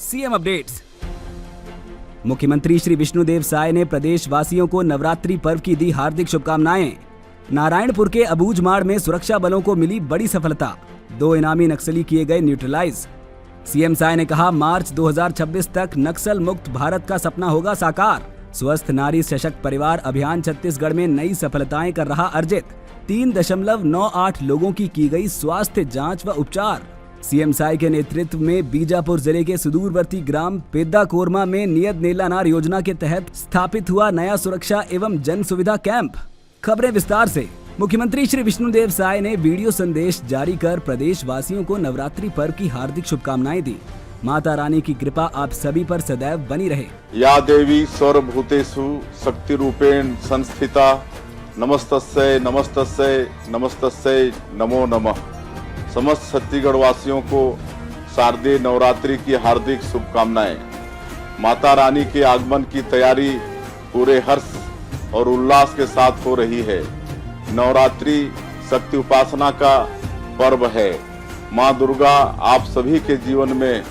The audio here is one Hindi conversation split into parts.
CM updates. मुख्यमंत्री श्री विष्णुदेव साय ने प्रदेश वासियों को नवरात्रि पर्व की दी हार्दिक शुभकामनाएं। नारायणपुर के अबूझमाड़ में सुरक्षा बलों को मिली बड़ी सफलता, 2 इनामी नक्सली किए गए न्यूट्रलाइज। सीएम साय ने कहा, मार्च 2026 तक नक्सल मुक्त भारत का सपना होगा साकार। स्वस्थ नारी सशक्त परिवार अभियान छत्तीसगढ़ में नई सफलताएं कर रहा अर्जित, 3.98 लोगों की गई स्वास्थ्य जांच व उपचार। सीएम साय के नेतृत्व में बीजापुर जिले के सुदूरवर्ती ग्राम पेद्दा कोरमा में नियत नेलानार योजना के तहत स्थापित हुआ नया सुरक्षा एवं जन सुविधा कैंप। खबरें विस्तार से। मुख्यमंत्री श्री विष्णुदेव साय ने वीडियो संदेश जारी कर प्रदेश वासियों को नवरात्रि पर्व की हार्दिक शुभकामनाएं दी। माता रानी की कृपा आप सभी पर सदैव बनी रहे। या देवी सर्वभूतेषु शक्ति रूपेण संस्थिता, नमस्तस्यै नमस्तस्यै नमस्तस्यै नमो नमः। समस्त छत्तीसगढ़ वासियों को शारदीय नवरात्रि की हार्दिक शुभकामनाएं। माता रानी के आगमन की तैयारी पूरे हर्ष और उल्लास के साथ हो रही है। नवरात्रि शक्ति उपासना का पर्व है। माँ दुर्गा आप सभी के जीवन में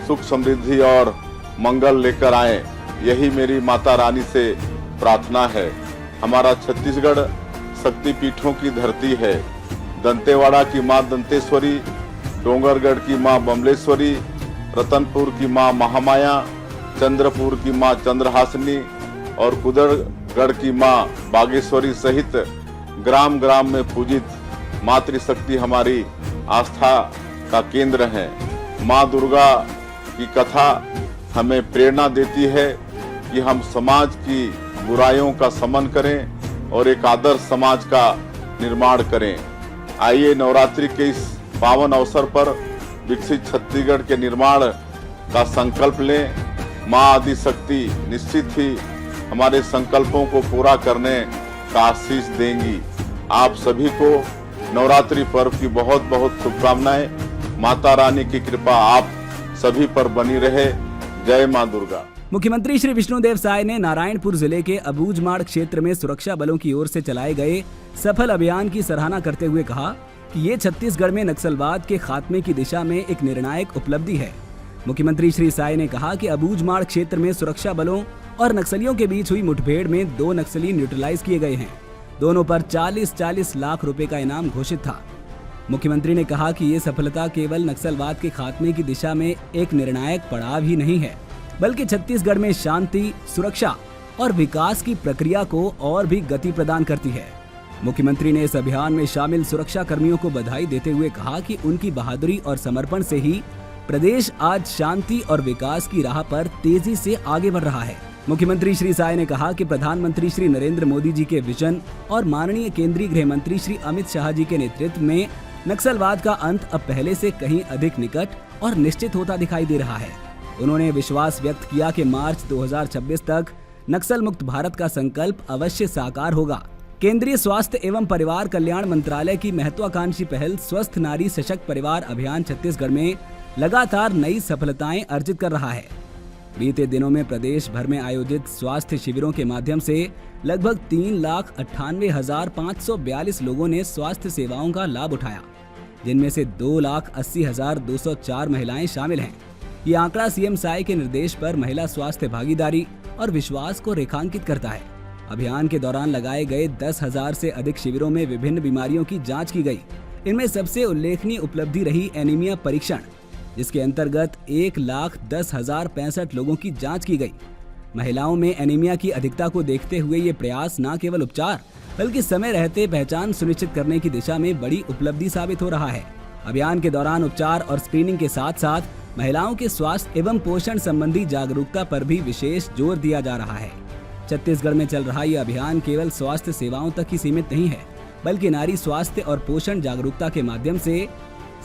सुख समृद्धि और मंगल लेकर आए, यही मेरी माता रानी से प्रार्थना है। हमारा छत्तीसगढ़ शक्तिपीठों की धरती है। दंतेवाड़ा की माँ दंतेश्वरी, डोंगरगढ़ की माँ बमलेश्वरी, रतनपुर की माँ महामाया, चंद्रपुर की माँ चंद्रहासिनी और कुदरगढ़ की माँ बागेश्वरी सहित ग्राम ग्राम में पूजित मातृशक्ति हमारी आस्था का केंद्र है। माँ दुर्गा की कथा हमें प्रेरणा देती है कि हम समाज की बुराइयों का शमन करें और एक आदर्श समाज का निर्माण करें। आइए नवरात्रि के इस पावन अवसर पर विकसित छत्तीसगढ़ के निर्माण का संकल्प लें। माँ आदिशक्ति निश्चित ही हमारे संकल्पों को पूरा करने का आशीष देंगी। आप सभी को नवरात्रि पर्व की बहुत बहुत शुभकामनाएं। माता रानी की कृपा आप सभी पर बनी रहे। जय माँ दुर्गा। मुख्यमंत्री श्री विष्णुदेव साय ने नारायणपुर जिले के अबूझमाड़ क्षेत्र में सुरक्षा बलों की ओर से चलाए गए सफल अभियान की सराहना करते हुए कहा कि ये छत्तीसगढ़ में नक्सलवाद के खात्मे की दिशा में एक निर्णायक उपलब्धि है। मुख्यमंत्री श्री साय ने कहा कि अबूझमाड़ क्षेत्र में सुरक्षा बलों और नक्सलियों के बीच हुई मुठभेड़ में 2 नक्सली न्यूट्रलाइज किए गए हैं। दोनों पर 40-40 लाख रुपए का इनाम घोषित था। मुख्यमंत्री ने कहा कि ये सफलता केवल नक्सलवाद के खात्मे की दिशा में एक निर्णायक पड़ाव ही नहीं है, बल्कि छत्तीसगढ़ में शांति, सुरक्षा और विकास की प्रक्रिया को और भी गति प्रदान करती है। मुख्यमंत्री ने इस अभियान में शामिल सुरक्षा कर्मियों को बधाई देते हुए कहा कि उनकी बहादुरी और समर्पण से ही प्रदेश आज शांति और विकास की राह पर तेजी से आगे बढ़ रहा है। मुख्यमंत्री श्री साय ने कहा कि प्रधानमंत्री श्री नरेंद्र मोदी जी के विजन और माननीय केंद्रीय गृह मंत्री श्री अमित शाह जी के नेतृत्व में नक्सलवाद का अंत अब पहले से कहीं अधिक निकट और निश्चित होता दिखाई दे रहा है। उन्होंने विश्वास व्यक्त किया कि मार्च 2026 तक नक्सल मुक्त भारत का संकल्प अवश्य साकार होगा। केंद्रीय स्वास्थ्य एवं परिवार कल्याण मंत्रालय की महत्वाकांक्षी पहल स्वस्थ नारी सशक्त परिवार अभियान छत्तीसगढ़ में लगातार नई सफलताएं अर्जित कर रहा है। बीते दिनों में प्रदेश भर में आयोजित स्वास्थ्य शिविरों के माध्यम से लगभग 3,98,542 लोगों ने स्वास्थ्य सेवाओं का लाभ उठाया, जिनमें से 2,80,204 महिलाएं शामिल हैं। ये आंकड़ा सीएम साय के निर्देश पर महिला स्वास्थ्य भागीदारी और विश्वास को रेखांकित करता है। अभियान के दौरान लगाए गए 10,000 से अधिक शिविरों में विभिन्न बीमारियों की जांच की गई। इनमें सबसे उल्लेखनीय उपलब्धि रही एनीमिया परीक्षण, जिसके अंतर्गत 1,10,065 लोगों की जांच की गई। महिलाओं में एनीमिया की अधिकता को देखते हुए ये प्रयास न केवल उपचार बल्कि समय रहते पहचान सुनिश्चित करने की दिशा में बड़ी उपलब्धि साबित हो रहा है। अभियान के दौरान उपचार और स्क्रीनिंग के साथ साथ महिलाओं के स्वास्थ्य एवं पोषण संबंधी जागरूकता पर भी विशेष जोर दिया जा रहा है। छत्तीसगढ़ में चल रहा यह अभियान केवल स्वास्थ्य सेवाओं तक ही सीमित नहीं है, बल्कि नारी स्वास्थ्य और पोषण जागरूकता के माध्यम से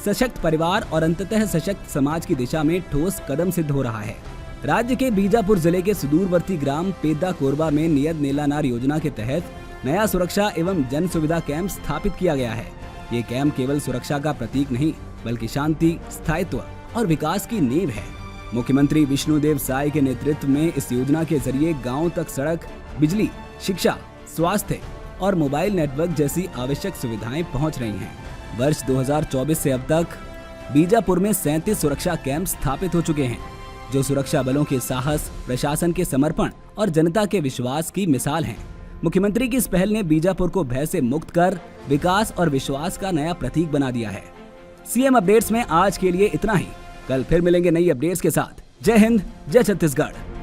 सशक्त परिवार और अंततः सशक्त समाज की दिशा में ठोस कदम सिद्ध हो रहा है। राज्य के बीजापुर जिले के सुदूरवर्ती ग्राम पेद्दा कोरबा में नियत नेलानार योजना के तहत नया सुरक्षा एवं जन सुविधा कैंप स्थापित किया गया है। ये कैंप केवल सुरक्षा का प्रतीक नहीं, बल्कि शांति, स्थायित्व और विकास की नींव है। मुख्यमंत्री विष्णुदेव साय के नेतृत्व में इस योजना के जरिए गाँव तक सड़क, बिजली, शिक्षा स्वास्थ्य और मोबाइल नेटवर्क जैसी आवश्यक सुविधाएं पहुंच रही हैं। वर्ष 2024 से अब तक बीजापुर में 37 सुरक्षा कैंप स्थापित हो चुके हैं, जो सुरक्षा बलों के साहस, प्रशासन के समर्पण और जनता के विश्वास की मिसाल हैं। मुख्यमंत्री की इस पहल ने बीजापुर को भय से मुक्त कर विकास और विश्वास का नया प्रतीक बना दिया है। सीएम अपडेट्स में आज के लिए इतना ही। कल फिर मिलेंगे नई अपडेट्स के साथ। जय हिंद, जय छत्तीसगढ़।